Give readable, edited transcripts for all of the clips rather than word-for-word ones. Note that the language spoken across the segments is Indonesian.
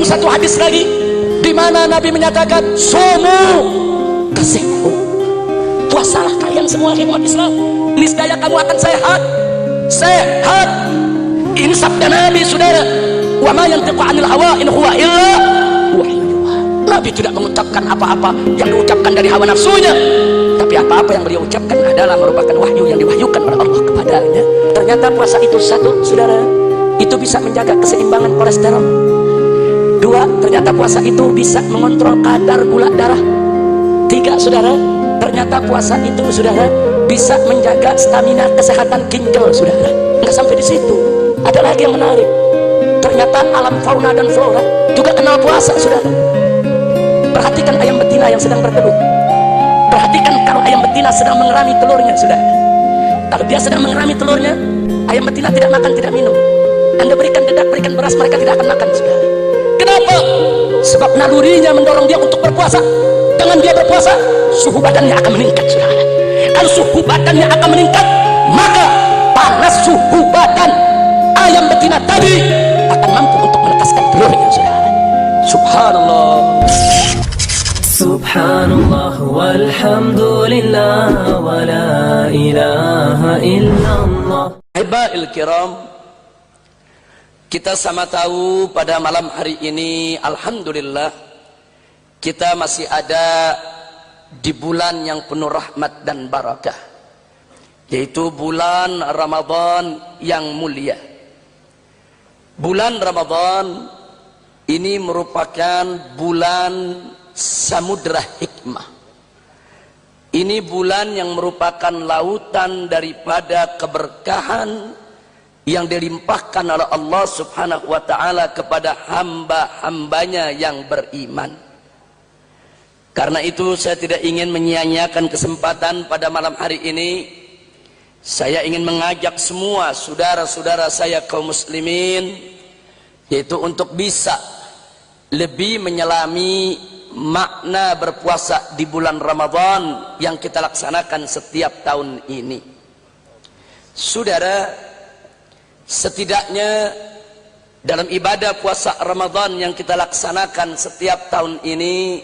Dalam satu hadis lagi, di mana Nabi menyatakan, "Sumu kasihu." Puasalah kalian semua umat Islam, niscaya kamu akan sehat. Sehat. Ini sabda Nabi, saudara. Wa ma yantiqu 'anil hawa in huwa illa wahyu yuha. Nabi tidak mengucapkan apa-apa yang diucapkan dari hawa nafsunya, tapi apa-apa yang beliau ucapkan adalah merupakan wahyu yang diwahyukan oleh Allah kepadanya. Ternyata puasa itu satu, saudara, itu bisa menjaga keseimbangan kolesterol. Dua, ternyata puasa itu bisa mengontrol kadar gula darah. Tiga, saudara, ternyata puasa itu, saudara, bisa menjaga stamina kesehatan ginjal, saudara. Nggak sampai di situ, ada lagi yang menarik. Ternyata alam fauna dan flora juga kenal puasa, saudara. Perhatikan ayam betina yang sedang bertelur. Perhatikan kalau ayam betina sedang mengerami telurnya, saudara. Kalau dia sedang mengerami telurnya, ayam betina tidak makan, tidak minum. Anda berikan dedak, berikan beras, mereka tidak akan makan, saudara. Kenapa? Sebab nalurinya mendorong dia untuk berpuasa. Dengan dia berpuasa, suhu badannya akan meningkat, saudara. Kalau suhu badannya akan meningkat, maka panas suhu badan ayam betina tadi akan mampu untuk menetaskan telurnya, saudara. Subhanallah. Subhanallah walhamdulillah wa la ilaha illallah. Ibail kiram, kita sama tahu pada malam hari ini, alhamdulillah, kita masih ada di bulan yang penuh rahmat dan barakah, yaitu bulan Ramadan yang mulia. Bulan Ramadan ini merupakan bulan samudra hikmah. Ini bulan yang merupakan lautan daripada keberkahan yang dilimpahkan oleh Allah subhanahu wa ta'ala kepada hamba-hambanya yang beriman. Karena itu saya tidak ingin menyia-nyiakan kesempatan pada malam hari ini. Saya ingin mengajak semua saudara-saudara saya kaum muslimin, yaitu untuk bisa lebih menyelami makna berpuasa di bulan Ramadan yang kita laksanakan setiap tahun ini. Saudara, setidaknya dalam ibadah puasa Ramadan yang kita laksanakan setiap tahun ini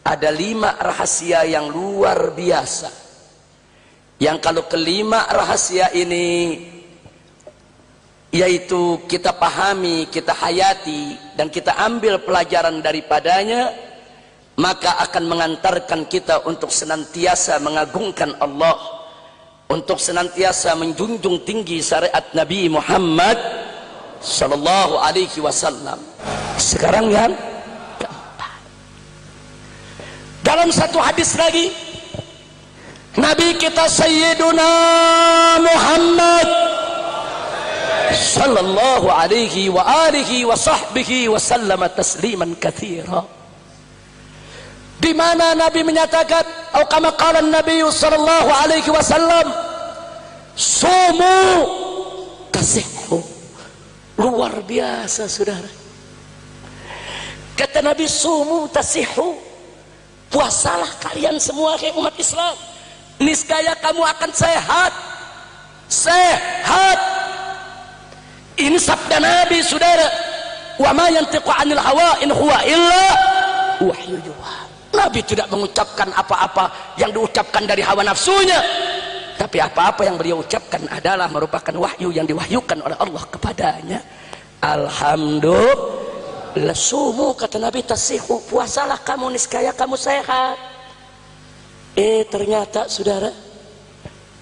ada 5 rahasia yang luar biasa, yang kalau kelima rahasia ini yaitu kita pahami, kita hayati, dan kita ambil pelajaran daripadanya, maka akan mengantarkan kita untuk senantiasa mengagungkan Allah, untuk senantiasa menjunjung tinggi syariat Nabi Muhammad sallallahu alaihi wasallam. Sekarang yang keempat, dalam satu hadis lagi, Nabi kita Sayyiduna Muhammad sallallahu alaihi wa alihi wa sahbihi wa sallama tasliman katsira, di mana Nabi menyatakan, atau kama qala Nabi sallallahu alaihi wasallam, sumu kasihu. Luar biasa, saudara. Kata Nabi, sumu tasihu, puasalah kalian semua umat Islam, niscaya kamu akan sehat. Sehat. Ini sabda Nabi, saudara. Wa ma yantiqu 'anil hawa in huwa illa wahyu yuha. Nabi tidak mengucapkan apa-apa yang diucapkan dari hawa nafsunya, tapi apa-apa yang beliau ucapkan adalah merupakan wahyu yang diwahyukan oleh Allah kepadanya. Alhamdulillah. Sumu, kata Nabi, tasihu, puasalah kamu, niscaya kamu sehat. Ternyata, saudara,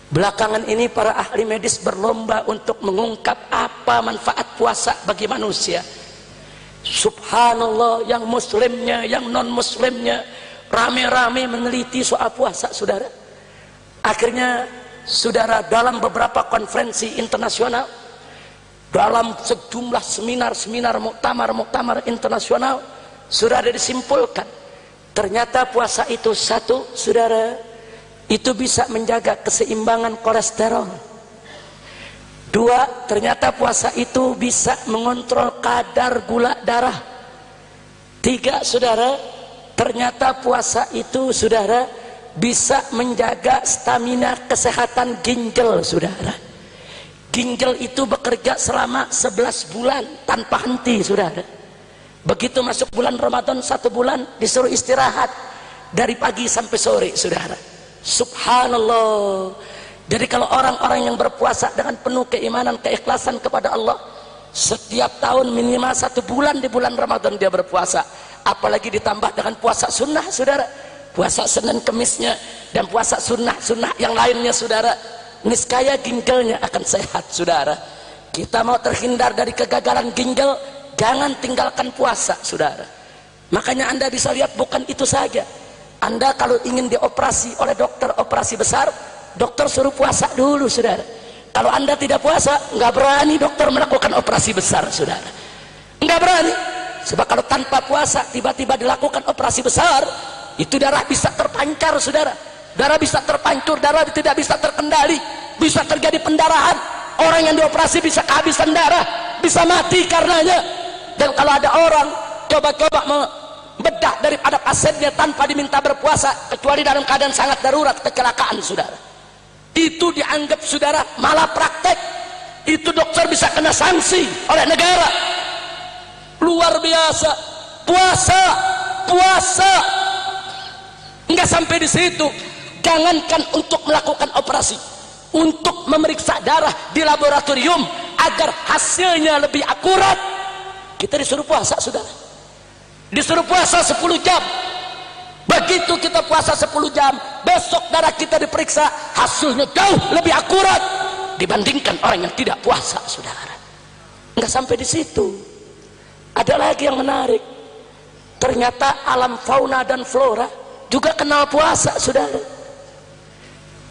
belakangan ini para ahli medis berlomba untuk mengungkap apa manfaat puasa bagi manusia. Subhanallah, yang muslimnya, yang non muslimnya rame-rame meneliti soal puasa, saudara. Akhirnya, saudara, dalam beberapa konferensi internasional, dalam sejumlah seminar-seminar, muktamar internasional, sudah ada disimpulkan, ternyata puasa itu satu, saudara, itu bisa menjaga keseimbangan kolesterol. Dua, ternyata puasa itu bisa mengontrol kadar gula darah. Tiga, saudara, ternyata puasa itu, saudara, bisa menjaga stamina kesehatan ginjal, saudara. Ginjal itu bekerja selama 11 bulan tanpa henti, saudara. Begitu masuk bulan Ramadan 1 bulan disuruh istirahat dari pagi sampai sore, saudara. Subhanallah. Jadi kalau orang-orang yang berpuasa dengan penuh keimanan, keikhlasan kepada Allah, setiap tahun minimal 1 bulan di bulan Ramadan dia berpuasa. Apalagi ditambah dengan puasa sunnah, saudara. Puasa Senin Kemisnya dan puasa sunnah yang lainnya, saudara. Niscaya ginjalnya akan sehat, saudara. Kita mau terhindar dari kegagalan ginjal, jangan tinggalkan puasa, saudara. Makanya Anda bisa lihat bukan itu saja. Anda kalau ingin dioperasi oleh dokter, operasi besar, dokter suruh puasa dulu, saudara. Kalau Anda tidak puasa, nggak berani dokter melakukan operasi besar, saudara. Nggak berani. Sebab kalau tanpa puasa tiba-tiba dilakukan operasi besar, itu darah bisa terpancar, saudara. Darah bisa terpancur, darah tidak bisa terkendali, bisa terjadi pendarahan. Orang yang dioperasi bisa kehabisan darah, bisa mati karenanya. Dan kalau ada orang coba-coba membedah daripada pasiennya tanpa diminta berpuasa, kecuali dalam keadaan sangat darurat, kecelakaan, saudara, itu dianggap, saudara, malah praktek. Itu dokter bisa kena sanksi oleh negara. Luar biasa. Puasa enggak sampai di situ. Jangankan untuk melakukan operasi, untuk memeriksa darah di laboratorium agar hasilnya lebih akurat, kita disuruh puasa, saudara. Disuruh puasa 10 jam. Begitu kita puasa 10 jam, besok darah kita diperiksa, hasilnya jauh lebih akurat dibandingkan orang yang tidak puasa, saudara. Enggak sampai di situ. Ada lagi yang menarik. Ternyata alam fauna dan flora juga kenal puasa, saudara.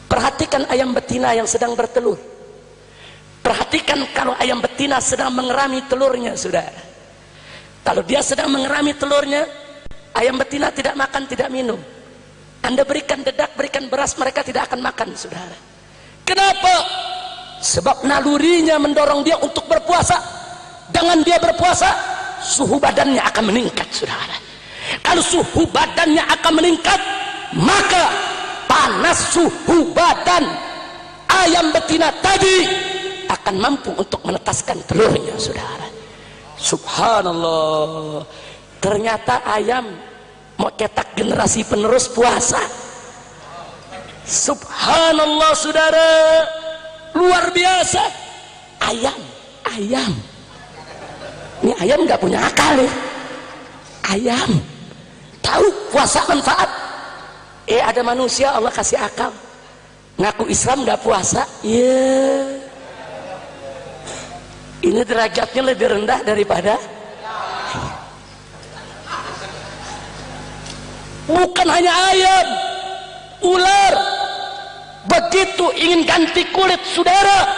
Perhatikan ayam betina yang sedang bertelur. Perhatikan kalau ayam betina sedang mengerami telurnya, saudara. Kalau dia sedang mengerami telurnya, ayam betina tidak makan, tidak minum. Anda berikan dedak, berikan beras, mereka tidak akan makan, saudara. Kenapa? Sebab nalurinya mendorong dia untuk berpuasa. Dengan dia berpuasa, suhu badannya akan meningkat, saudara. Kalau suhu badannya akan meningkat, maka panas suhu badan ayam betina tadi akan mampu untuk menetaskan telurnya, saudara. Subhanallah. Ternyata ayam mau cetak generasi penerus puasa. Subhanallah, saudara. Luar biasa. Ayam. Ini ayam nggak punya akal ya. Ayam tahu puasa manfaat. Ada manusia Allah kasih akal, ngaku Islam nggak puasa. Ini derajatnya lebih rendah daripada. Bukan hanya ayam, ular begitu ingin ganti kulit, saudara,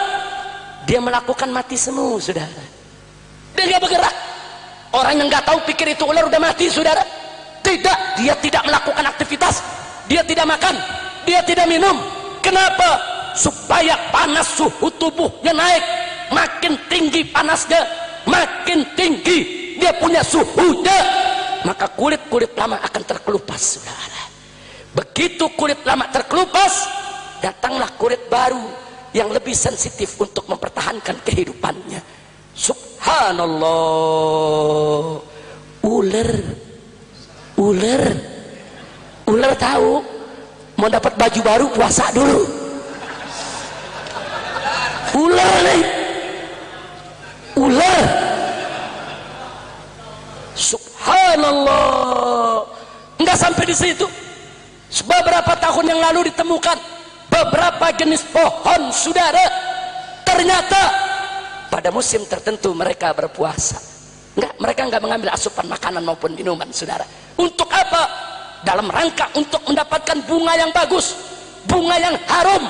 dia melakukan mati semu, saudara. Dia nggak bergerak. Orang yang nggak tahu pikir itu ular udah mati, saudara. Tidak, dia tidak melakukan aktivitas, dia tidak makan, dia tidak minum. Kenapa? Supaya panas suhu tubuhnya naik. Makin tinggi panasnya, makin tinggi dia punya suhunya, maka kulit-kulit lama akan terkelupas, saudara. Begitu kulit lama terkelupas, datanglah kulit baru yang lebih sensitif untuk mempertahankan kehidupannya. Subhanallah. Ular tahu mau dapat baju baru puasa dulu. Ular. Subhanallah. Enggak sampai di situ. Beberapa tahun yang lalu ditemukan beberapa jenis pohon, saudara. Ternyata pada musim tertentu mereka berpuasa. Mereka enggak mengambil asupan makanan maupun minuman, saudara. Untuk apa? Dalam rangka untuk mendapatkan bunga yang bagus, bunga yang harum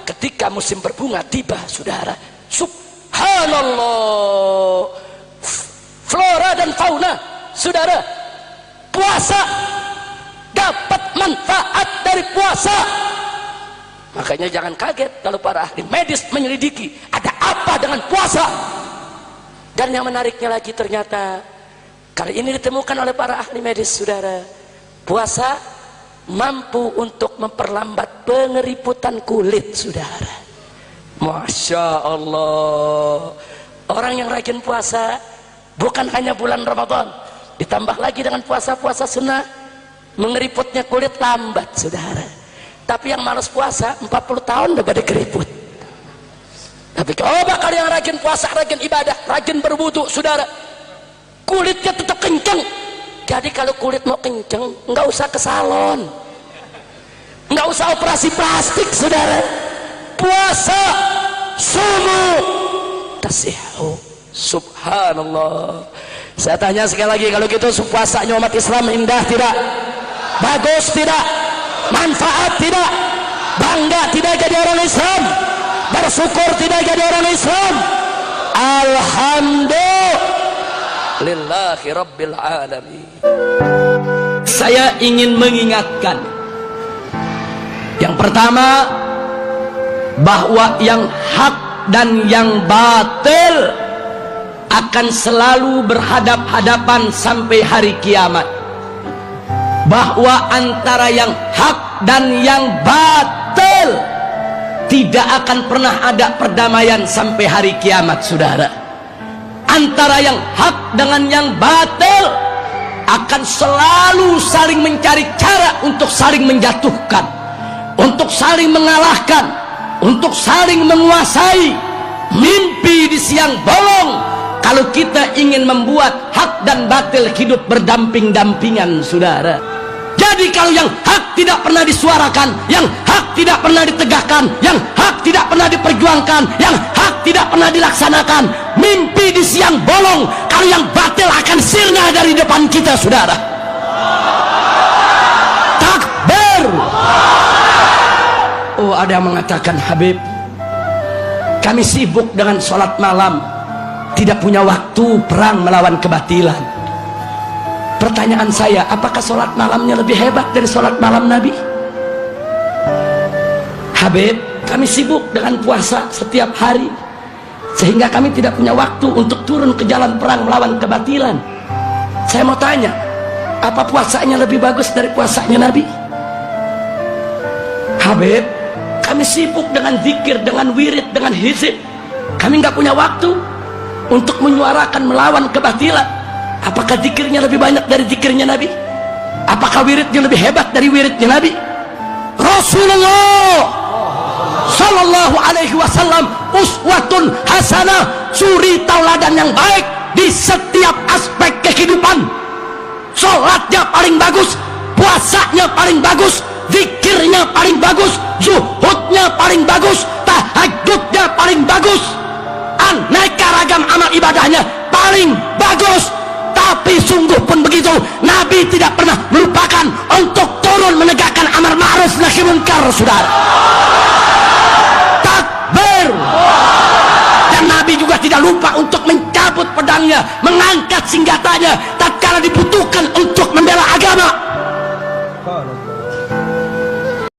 ketika musim berbunga tiba, saudara. Subhanallah. Flora dan fauna, saudara. Puasa dapat manfaat dari puasa. Makanya jangan kaget kalau para ahli medis menyelidiki ada apa dengan puasa. Dan yang menariknya lagi, ternyata kali ini ditemukan oleh para ahli medis, saudara, puasa mampu untuk memperlambat pengeriputan kulit, saudara. Masya Allah. Orang yang rajin puasa bukan hanya bulan Ramadan, ditambah lagi dengan puasa-puasa sunnah, mengeriputnya kulit lambat saudara. Tapi yang malas puasa 40 tahun udah pada keriput. Tapi coba kalian rajin puasa, rajin ibadah, rajin berwudu saudara, kulitnya tetap kenceng. Jadi kalau kulit mau kenceng nggak usah ke salon, nggak usah operasi plastik saudara. Puasa sumu tasihu. Subhanallah. Saya tanya sekali lagi, kalau gitu puasanya umat Islam indah tidak? Bagus tidak? Manfaat tidak? Bangga tidak jadi orang Islam? Bersyukur tidak jadi orang Islam? Alhamdulillahi Rabbil Alamin. Saya ingin mengingatkan, yang pertama, bahwa yang hak dan yang batil akan selalu berhadap-hadapan sampai hari kiamat. Bahwa antara yang hak dan yang batil tidak akan pernah ada perdamaian sampai hari kiamat saudara. Antara yang hak dengan yang batil akan selalu saling mencari cara untuk saling menjatuhkan, untuk saling mengalahkan, untuk saling menguasai. Mimpi di siang bolong kalau kita ingin membuat hak dan batil hidup berdamping-dampingan saudara. Jadi kalau yang hak tidak pernah disuarakan, yang hak tidak pernah ditegakkan, yang hak tidak pernah diperjuangkan, yang hak tidak pernah dilaksanakan, mimpi di siang bolong kalau yang batil akan sirna dari depan kita saudara. Takbir. Oh, ada yang mengatakan, Habib, kami sibuk dengan sholat malam, tidak punya waktu perang melawan kebatilan. Pertanyaan saya, apakah sholat malamnya lebih hebat dari sholat malam Nabi? Habib, kami sibuk dengan puasa setiap hari, sehingga kami tidak punya waktu untuk turun ke jalan perang melawan kebatilan. Saya mau tanya, apa puasanya lebih bagus dari puasanya Nabi? Habib, kami sibuk dengan zikir, dengan wirid, dengan hizib. Kami nggak punya waktu untuk menyuarakan melawan kebatilan. Apakah zikirnya lebih banyak dari zikirnya Nabi? Apakah wiridnya lebih hebat dari wiridnya Nabi? Rasulullah Sallallahu Alaihi Wasallam uswatun hasanah, suri tauladan yang baik di setiap aspek kehidupan. Sholatnya paling bagus, puasanya paling bagus, zikirnya paling bagus, zuhudnya paling bagus, tahajudnya paling bagus, aneka ragam amal ibadahnya paling bagus. Tapi sungguh pun begitu, Nabi tidak pernah melupakan untuk turun menegakkan amar ma'ruf nahi munkar saudara. Takbir. Dan Nabi juga tidak lupa untuk mencabut pedangnya, mengangkat senjatanya tatkala dibutuhkan